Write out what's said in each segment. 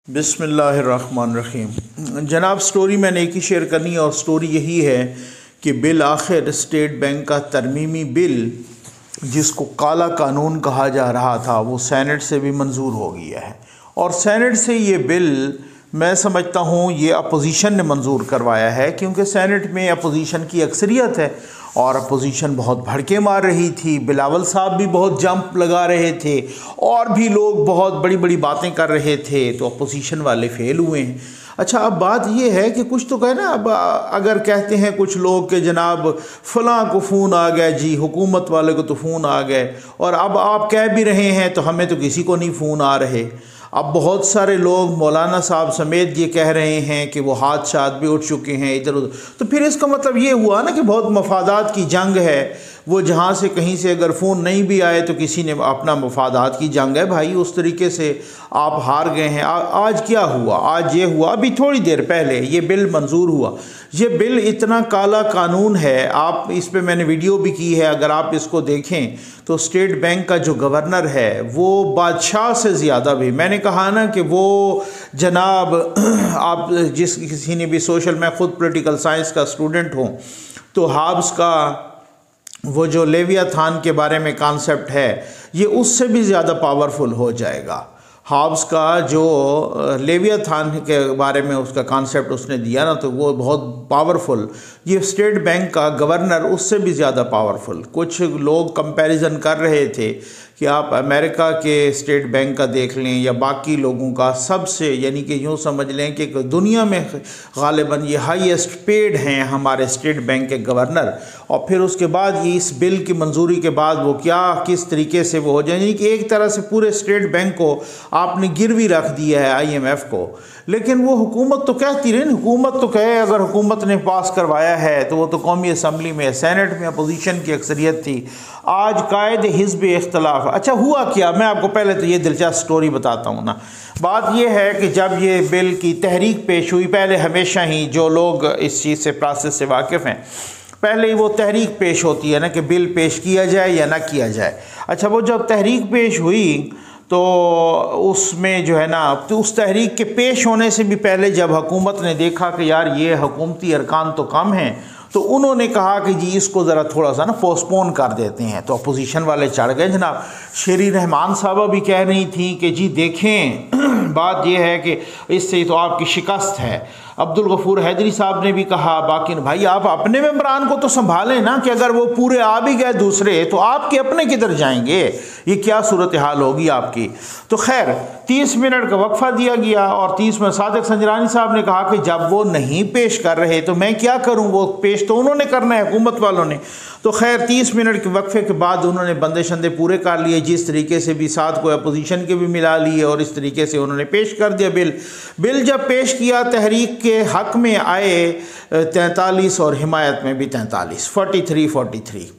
बिस्मिल्लाहिर्रहमानिर्रहीम। जनाब, स्टोरी मैंने एक ही शेयर करनी है और स्टोरी यही है कि बिल आखिर स्टेट बैंक का तरमीमी बिल, जिसको काला कानून कहा जा रहा था, वो सेनेट से भी मंजूर हो गया है। और सेनेट से ये बिल मैं समझता हूँ ये अपोजिशन ने मंजूर करवाया है, क्योंकि सेनेट में अपोजिशन की अक्सरियत है और अपोजिशन बहुत भड़के मार रही थी। बिलावल साहब भी बहुत जंप लगा रहे थे और भी लोग बहुत बड़ी बड़ी बातें कर रहे थे, तो अपोजिशन वाले फेल हुए हैं। अच्छा, अब बात ये है कि कुछ तो कहे ना, अब अगर कहते हैं कुछ लोग कि जनाब फ़लाँ को फ़ोन आ गया जी, हुकूमत वाले को तो फ़ोन आ गए, और अब आप कह भी रहे हैं तो हमें तो किसी को नहीं फ़ोन आ रहे। अब बहुत सारे लोग मौलाना साहब समेत ये कह रहे हैं कि वो हादसात भी उठ चुके हैं इधर उधर, तो फिर इसका मतलब ये हुआ ना कि बहुत मफादात की जंग है। वो जहाँ से कहीं से अगर फ़ोन नहीं भी आए तो किसी ने अपना मफादात की जंग है भाई, उस तरीके से आप हार गए हैं। आज क्या हुआ? आज ये हुआ, अभी थोड़ी देर पहले ये बिल मंजूर हुआ। ये बिल इतना काला कानून है, आप इस पे मैंने वीडियो भी की है, अगर आप इसको देखें तो स्टेट बैंक का जो गवर्नर है वो बादशाह से ज़्यादा भी, मैंने कहा ना कि वो जनाब आप किसी ने भी सोशल, मैं ख़ुद पॉलिटिकल साइंस का स्टूडेंट हूँ, तो हाब्स का वो जो लेवियाथान के बारे में कॉन्सेप्ट है ये उससे भी ज़्यादा पावरफुल हो जाएगा। हाब्स का जो लेवियाथान के बारे में उसका कॉन्सेप्ट उसने दिया ना, तो वो बहुत पावरफुल। ये स्टेट बैंक का गवर्नर उससे भी ज़्यादा पावरफुल। कुछ लोग कंपैरिजन कर रहे थे कि आप अमेरिका के स्टेट बैंक का देख लें या बाकी लोगों का, सबसे यानी कि यूँ समझ लें कि दुनिया में गालिबन ये हाईएस्ट पेड हैं हमारे स्टेट बैंक के गवर्नर। और फिर उसके बाद ये इस बिल की मंजूरी के बाद वो क्या किस तरीके से वो हो जाए, यानी कि एक तरह से पूरे स्टेट बैंक को आपने गिरवी रख दिया है IMF को। लेकिन वो हुकूमत तो कहती रही, हुकूमत तो कहे, अगर हुकूमत ने पास करवाया है तो वो तो कौमी असम्बली में, सेनेट में अपोजिशन की अक्सरियत थी। आज कायद हिज़्ब इख्तलाफ। अच्छा, हुआ क्या, मैं आपको पहले तो ये दिलचस्प स्टोरी बताता हूँ ना। बात ये है कि जब ये बिल की तहरीक पेश हुई, पहले हमेशा ही जो लोग इस चीज़ से प्रोसेस से वाकिफ़ हैं, पहले ही वो तहरीक पेश होती है ना कि बिल पेश किया जाए या ना किया जाए। अच्छा, वो जब तहरीक पेश हुई तो उसमें जो है ना, तो उस तहरीक के पेश होने से भी पहले जब हुकूमत ने देखा कि यार ये हुकूमती अरकान तो कम हैं, तो उन्होंने कहा कि जी इसको ज़रा थोड़ा सा ना पोस्टपोन कर देते हैं। तो अपोजिशन वाले चढ़ गए जनाब। शेरी रहमान साहबा भी कह रही थी कि जी देखें बात यह है कि इससे तो आपकी शिकस्त है। अब्दुल गफूर हैदरी साहब ने भी कहा, बाकी भाई आप अपने मेंबरान को तो संभालें ना, कि अगर वो पूरे आ भी गए दूसरे तो आपके अपने किधर जाएंगे, ये क्या सूरत हाल होगी आपकी। तो खैर 30 मिनट का वक्फा दिया गया और 30 में सादिक संजरानी साहब ने कहा कि जब वो नहीं पेश कर रहे तो मैं क्या करूं, वो पेश तो उन्होंने करना है हुकूमत वालों ने। तो खैर 30 मिनट के वक्फे के बाद उन्होंने बंदे शंदे पूरे कर लिए, जिस तरीके से भी साथ को अपोजिशन के भी मिला लिए और इस तरीके से उन्होंने पेश कर दिया बिल जब पेश किया, तहरीक के हक में आए 43 और हिमायत में भी 43, 43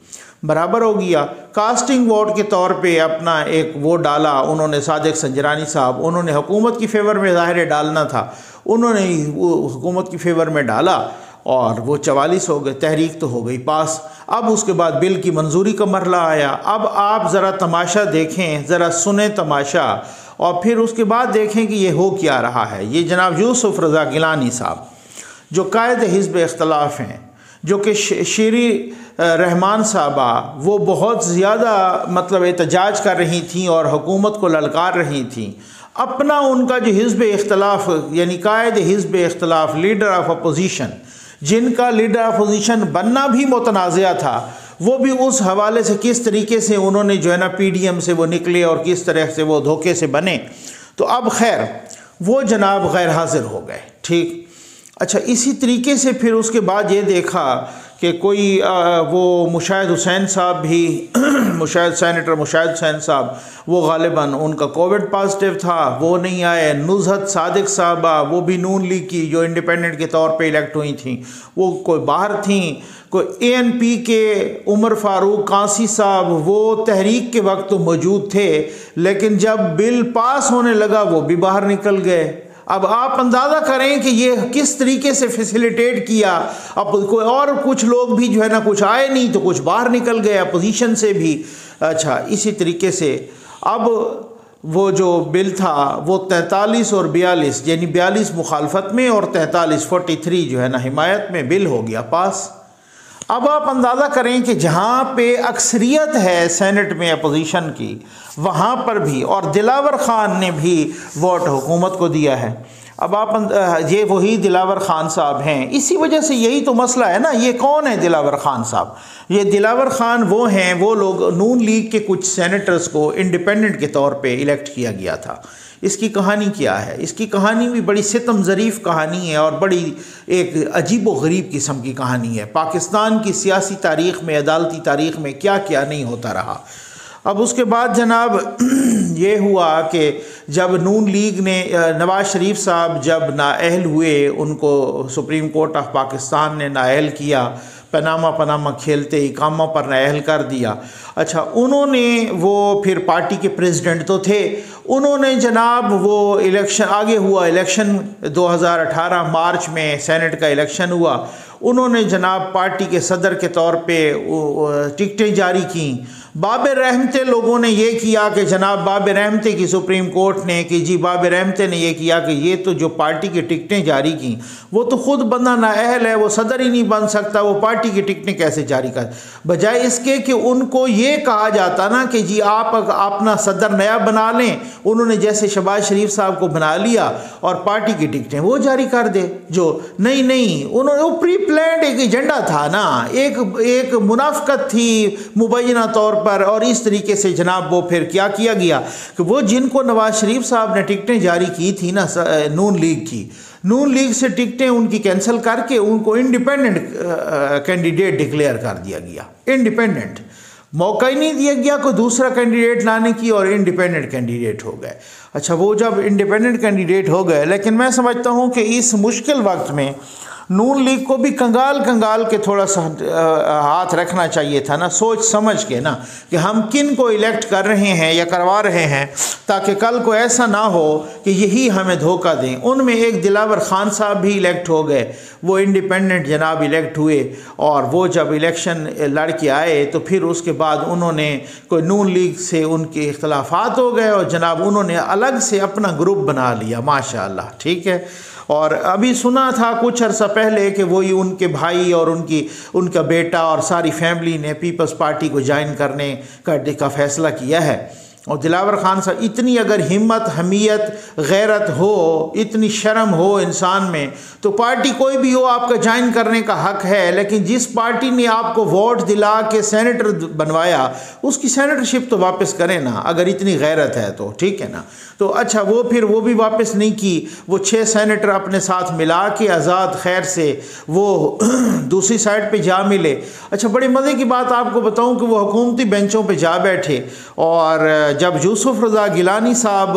बराबर हो गया। कास्टिंग वोट के तौर पे अपना एक वो डाला उन्होंने, सादिक संजरानी साहब, उन्होंने हुकूमत की फेवर में ज़ाहिर डालना था, उन्होंने वो हुकूमत की फेवर में डाला और वो 44 हो गए, तहरीक तो हो गई पास। अब उसके बाद बिल की मंजूरी का मरला आया। अब आप ज़रा तमाशा देखें, ज़रा सुने तमाशा, और फिर उसके बाद देखें कि ये हो क्या रहा है। ये जनाब यूसुफ रज़ा गिलानी साहब जो कायद हिज़्ब इख्तलाफ हैं, जो कि शेरी रहमान साहबा, वो बहुत ज़्यादा मतलब एहतजाज कर रही थी और हुकूमत को ललकार रही थी। अपना उनका जो हिज़्ब इख्तलाफ यानी कायद हिज़्ब इख्तलाफ, लीडर ऑफ अपोजिशन, जिनका लीडर अपोजिशन बनना भी मुतनाज़ा था, वो भी उस हवाले से किस तरीके से उन्होंने जो है ना PDM से वो निकले और किस तरह से वो धोखे से बने। तो अब खैर वो जनाब गैर हाजिर हो गए, ठीक। अच्छा, इसी तरीके से फिर उसके बाद ये देखा कि कोई वो मुशाहिद हुसैन साहब भी सेनेटर मुशाहिद हुसैन साहब, वो गालिबन उनका कोविड पॉजिटिव था, वो नहीं आए। नुज़हत सादिक साहबा, वो भी नून लीग की जो इंडिपेंडेंट के तौर पे इलेक्ट हुई थी, वो कोई बाहर थी। कोई ANP के उमर फारूक कांसी साहब, वो तहरीक के वक्त तो मौजूद थे, लेकिन जब बिल पास होने लगा वो भी बाहर निकल गए। अब आप अंदाज़ा करें कि ये किस तरीके से फैसिलिटेट किया। अब कोई और कुछ लोग भी जो है ना, कुछ आए नहीं तो कुछ बाहर निकल गए अपोजिशन से भी। अच्छा, इसी तरीके से अब वो जो बिल था वो 43 और 42 यानी 42 मुखालफत में और 43 जो है ना हिमायत में बिल हो गया पास। अब आप अंदाज़ा करें कि जहाँ पे अक्सरियत है सेनेट में अपोजिशन की, वहाँ पर भी और दिलावर ख़ान ने भी वोट हुकूमत को दिया है। अब आप ये वही दिलावर ख़ान साहब हैं, इसी वजह से यही तो मसला है ना। ये कौन है दिलावर ख़ान साहब? ये दिलावर ख़ान वो हैं, वो लोग नून लीग के कुछ सेनेटर्स को इंडिपेंडेंट के तौर पे इलेक्ट किया गया था। इसकी कहानी क्या है? इसकी कहानी भी बड़ी सितम ज़रीफ़ कहानी है और बड़ी एक अजीब व गरीब किस्म की कहानी है। पाकिस्तान की सियासी तारीख़ में, अदालती तारीख़ में क्या क्या नहीं होता रहा। अब उसके बाद जनाब ये हुआ कि जब नून लीग ने नवाज़ शरीफ साहब जब नाअहल हुए, उनको सुप्रीम कोर्ट ऑफ पाकिस्तान ने नाअहल किया, पनामा खेलते इकामा पर नाअहल कर दिया। अच्छा, उन्होंने वो फिर पार्टी के प्रेसिडेंट तो थे, उन्होंने जनाब वो इलेक्शन आगे हुआ, इलेक्शन 2018 मार्च में सेनेट का इलेक्शन हुआ। उन्होंने जनाब पार्टी के सदर के तौर पे टिकटें जारी की। बाब रहमते लोगों ने ये किया कि जनाब बाब रहमते की सुप्रीम कोर्ट ने कि जी बाब रहमते ने ये किया कि ये तो जो पार्टी की टिकटें जारी की, वो तो ख़ुद बंदा नाअहल है, वो सदर ही नहीं बन सकता, वो पार्टी की टिकटें कैसे जारी कर। बजाय इसके कि उनको ये कहा जाता ना कि जी आप अपना सदर नया बना लें, उन्होंने जैसे शहबाज शरीफ साहब को बना लिया और पार्टी की टिकटें वो जारी कर दे। जो नहीं, उन्होंने वो प्री प्लान्ड एक एजेंडा था ना, एक मुनाफकत थी मुबैना तौर पर। और इस तरीके से जनाब वो फिर क्या किया गया कि वो जिनको नवाज़ शरीफ साहब ने टिकटें जारी की थी ना नून लीग से टिकटें उनकी कैंसिल करके उनको इंडिपेंडेंट कैंडिडेट डिक्लेयर कर दिया गया। इंडिपेंडेंट मौका ही नहीं दिया गया कोई दूसरा कैंडिडेट लाने की और इंडिपेंडेंट कैंडिडेट हो गए। अच्छा, वो जब इंडिपेंडेंट कैंडिडेट हो गए, लेकिन मैं समझता हूँ कि इस मुश्किल वक्त में नून लीग को भी कंगाल के थोड़ा सा हाथ रखना चाहिए था ना, सोच समझ के ना, कि हम किन को इलेक्ट कर रहे हैं या करवा रहे हैं, ताकि कल को ऐसा ना हो कि यही हमें धोखा दें। उनमें एक दिलावर ख़ान साहब भी इलेक्ट हो गए, वो इंडिपेंडेंट जनाब इलेक्ट हुए और वो जब इलेक्शन लड़ के आए तो फिर उसके बाद उन्होंने कोई नून लीग से उनके इख्तलाफात हो गए और जनाब उन्होंने अलग से अपना ग्रुप बना लिया, माशाअल्लाह, ठीक है। और अभी सुना था कुछ अर्सा पहले कि वही उनके भाई और उनका बेटा और सारी फैमिली ने पीपल्स पार्टी को ज्वाइन करने का फ़ैसला किया है। और दिलावर ख़ान साहब, इतनी अगर हिम्मत, हमीयत, गैरत हो, इतनी शर्म हो इंसान में, तो पार्टी कोई भी हो आपका ज्वाइन करने का हक़ है। लेकिन जिस पार्टी ने आपको वोट दिला के सेनेटर बनवाया, उसकी सेनेटरशिप तो वापस करें ना, अगर इतनी गैरत है तो, ठीक है ना। तो अच्छा, वो भी वापस नहीं की। वो 6 सेनेटर अपने साथ मिला के आज़ाद खैर से वो दूसरी साइड पे जा मिले। अच्छा, बड़े मज़े की बात आपको बताऊं कि वो हुकूमती बेंचों पे जा बैठे और जब यूसुफ रज़ा गिलानी साहब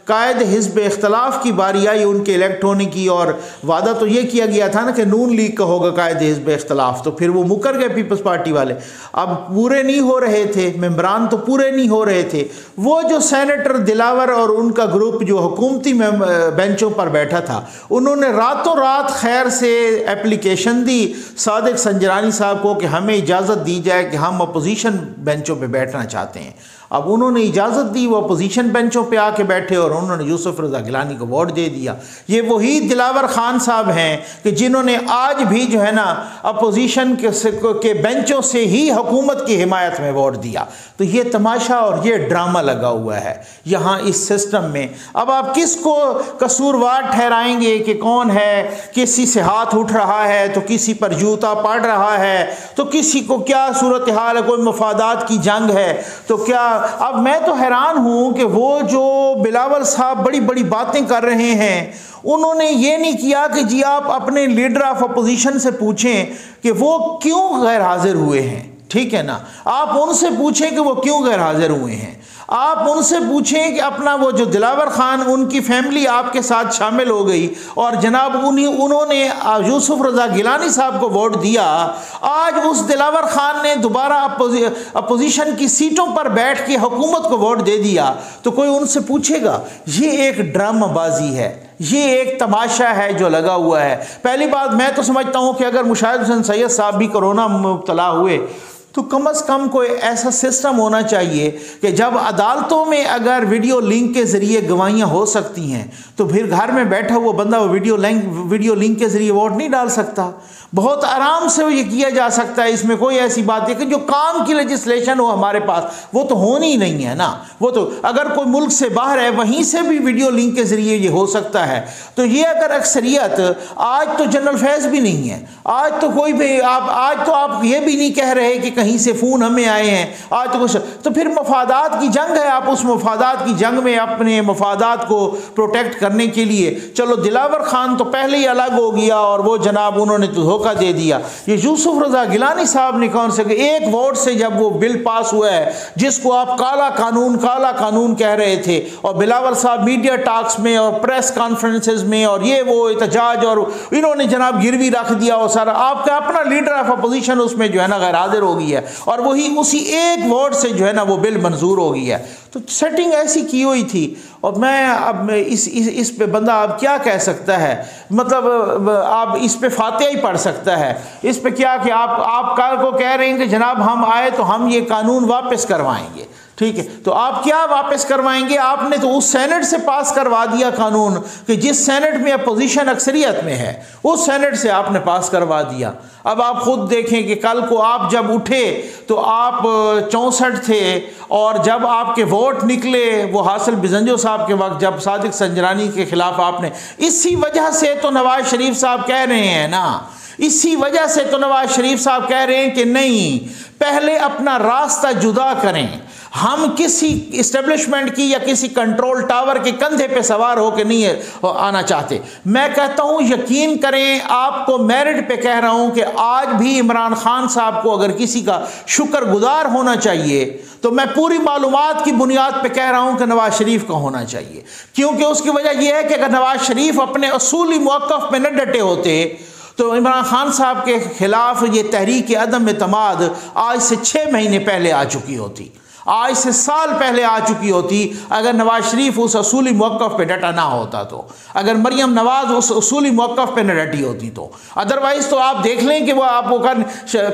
कायद हिज़्ब इख्तलाफ की बारी आई उनके इलेक्ट होने की, और वादा तो ये किया गया था ना कि नून लीग का होगा कायद हिज़्ब इख्तलाफ, तो फिर वो मुकर गए पीपल्स पार्टी वाले। अब पूरे नहीं हो रहे थे, मेंबरान तो पूरे नहीं हो रहे थे। वो जो सेनेटर दिलावर और उनका ग्रुप जो हुकूमती बेंचों पर बैठा था, उन्होंने रातों रात खैर से एप्लीकेशन दी सादिक संजरानी साहब को कि हमें इजाज़त दी जाए कि हम अपोजिशन बेंचों पे बैठना चाहते हैं। अब उन्होंने इजाज़त दी, वो अपोजिशन बेंचों पे आके बैठे और उन्होंने यूसुफ रज़ा गिलानी को वोट दे दिया। ये वही दिलावर ख़ान साहब हैं कि जिन्होंने आज भी जो है ना अपोजिशन के बेंचों से ही हुकूमत की हिमायत में वोट दिया। तो ये तमाशा और ये ड्रामा लगा हुआ है यहाँ इस सिस्टम में। अब आप किसको कसूरवार ठहराएंगे कि कौन है? किसी से हाथ उठ रहा है तो किसी पर जूता पड़ रहा है, तो किसी को क्या सूरत हाल है, कोई मफादात की जंग है तो क्या। अब मैं तो हैरान हूं कि वो जो बिलावल साहब बड़ी बड़ी बातें कर रहे हैं, उन्होंने ये नहीं किया कि जी आप अपने लीडर ऑफ अपोजिशन से पूछें कि वो क्यों गैर हाजिर हुए हैं, ठीक है ना। आप उनसे पूछें कि वो क्यों गैर हाजिर हुए हैं। आप उनसे पूछें कि अपना वो जो दिलावर ख़ान, उनकी फैमिली आपके साथ शामिल हो गई और जनाब उन्होंने यूसुफ रज़ा गिलानी साहब को वोट दिया। आज उस दिलावर ख़ान ने दोबारा अपोजिशन की सीटों पर बैठ के हुकूमत को वोट दे दिया, तो कोई उनसे पूछेगा? ये एक ड्रामाबाजी है, ये एक तमाशा है जो लगा हुआ है। पहली बात मैं तो समझता हूँ कि अगर मुशाहिद हुसैन सैयद साहब भी कोरोना में मुब्तला हुए तो कम से कम कोई ऐसा सिस्टम होना चाहिए कि जब अदालतों में अगर वीडियो लिंक के ज़रिए गवाहियाँ हो सकती हैं तो फिर घर में बैठा हुआ बंदा वो वीडियो लिंक के ज़रिए वोट नहीं डाल सकता। बहुत आराम से ये किया जा सकता है, इसमें कोई ऐसी बात है कि जो काम की लेजिस्लेशन हो हमारे पास वो तो होनी ही नहीं है ना। वो तो अगर कोई मुल्क से बाहर है वहीं से भी वीडियो लिंक के ज़रिए ये हो सकता है। तो ये अगर अक्सरियत, आज तो जनरल फैज़ भी नहीं है, आज तो कोई भी आज तो आप ये भी नहीं कह रहे कि कहीं से फ़ोन हमें आए हैं, आज तो कुछ, तो फिर मफादात की जंग है। आप उस मफादात की जंग में अपने मफादात को प्रोटेक्ट करने के लिए, चलो दिलावर खान तो पहले ही अलग हो गया और वो जनाब उन्होंने तो धोखा दे दिया। ये यूसुफ रज़ा गिलानी साहब ने कौन से एक वोट से जब वो बिल पास हुआ है जिसको आप काला कानून कह रहे थे, और बिलावल साहब मीडिया टॉक्स में और प्रेस कॉन्फ्रेंसेस में और ये वो एहतजाज और इन्होंने जनाब गिरवी रख दिया और सारा, आपका अपना लीडर ऑफ अपोजिशन उसमें जो है ना गैर हाजिर हो गई है और वही उसी एक वोट से जो है ना वो बिल मंजूर हो गई है। तो सेटिंग ऐसी की हुई थी। और मैं अब इस पे बंदा अब क्या कह सकता है, मतलब आप इस पे फातिहा ही पढ़ सकता है। इस पे क्या कि आप कल को कह रहे हैं कि जनाब हम आए तो हम ये कानून वापस करवाएंगे, ठीक है, तो आप क्या वापस करवाएंगे? आपने तो उस सेनेट से पास करवा दिया कानून कि जिस सेनेट में अपोजिशन अक्सरियत में है, उस सेनेट से आपने पास करवा दिया। अब आप खुद देखें कि कल को आप जब उठे तो आप 64 थे और जब आपके वोट निकले वो हासिल बिजंजो साहब के वक्त जब सादिक संजरानी के खिलाफ आपने, इसी वजह से तो नवाज शरीफ साहब कह रहे हैं ना, इसी वजह से तो नवाज शरीफ साहब कह रहे हैं कि नहीं, पहले अपना रास्ता जुदा करें। हम किसी इस्टेब्लिशमेंट की या किसी कंट्रोल टावर के कंधे पे सवार होकर नहीं आना चाहते। मैं कहता हूं यकीन करें, आपको मेरिट पे कह रहा हूं कि आज भी इमरान खान साहब को अगर किसी का शुक्रगुजार होना चाहिए तो मैं पूरी मालूमात की बुनियाद पे कह रहा हूं कि नवाज शरीफ का होना चाहिए। क्योंकि उसकी वजह यह है कि अगर नवाज शरीफ अपने असूली मौक़िफ़ पे न डटे होते तो इमरान खान साहब के खिलाफ ये तहरीक अदम एतमाद आज से 6 महीने पहले आ चुकी होती, आज से साल पहले आ चुकी होती, अगर नवाज शरीफ उस असूली मौक़िफ़ पे डटा ना होता तो, अगर मरियम नवाज उस असूली मौक़िफ़ पे न डटी होती तो। अदरवाइज़ तो आप देख लें कि वो आप वो कर,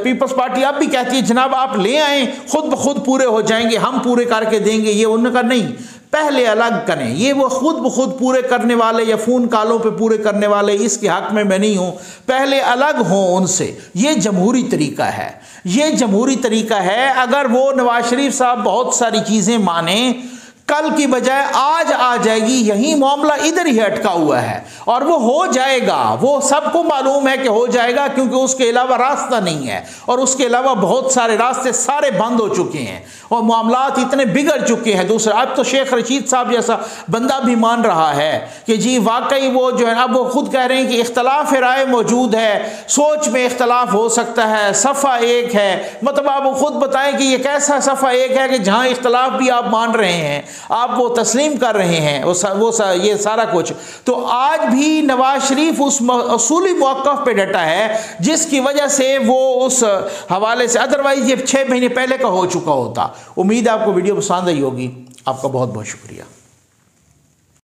पीपल्स पार्टी अब भी कहती है जनाब आप ले आएँ, खुद ब खुद पूरे हो जाएंगे, हम पूरे करके देंगे। ये उनका नहीं, पहले अलग करें। ये वो खुद ब खुद पूरे करने वाले या फ़ोन कॉलों पे पूरे करने वाले, इसके हक़ में मैं नहीं हूँ, पहले अलग हों उनसे। ये जमहूरी तरीका है, ये जमहूरी तरीका है। अगर वो नवाज शरीफ साहब बहुत सारी चीज़ें माने, कल की बजाय आज आ जाएगी, यही मामला इधर ही अटका हुआ है और वो हो जाएगा, वो सबको मालूम है कि हो जाएगा, क्योंकि उसके अलावा रास्ता नहीं है और उसके अलावा बहुत सारे रास्ते सारे बंद हो चुके हैं और मामलात इतने बिगड़ चुके हैं। दूसरा, अब तो शेख रशीद साहब जैसा बंदा भी मान रहा है कि जी वाकई वो जो है, अब वो खुद कह रहे हैं कि इख्तलाफ राय मौजूद है, सोच में इख्तलाफ हो सकता है, सफ़ा एक है। मतलब आप वो खुद बताएं कि ये कैसा सफ़ा एक है कि जहाँ इख्तलाफ भी आप मान रहे हैं, आप वो तस्लीम कर रहे हैं ये सारा कुछ। तो आज भी नवाज शरीफ उस असूली मौक़िफ़ पे डटा है जिसकी वजह से वो उस हवाले से, अदरवाइज़ ये 6 महीने पहले का हो चुका होता। उम्मीद है आपको वीडियो पसंद आई होगी। आपका बहुत बहुत शुक्रिया।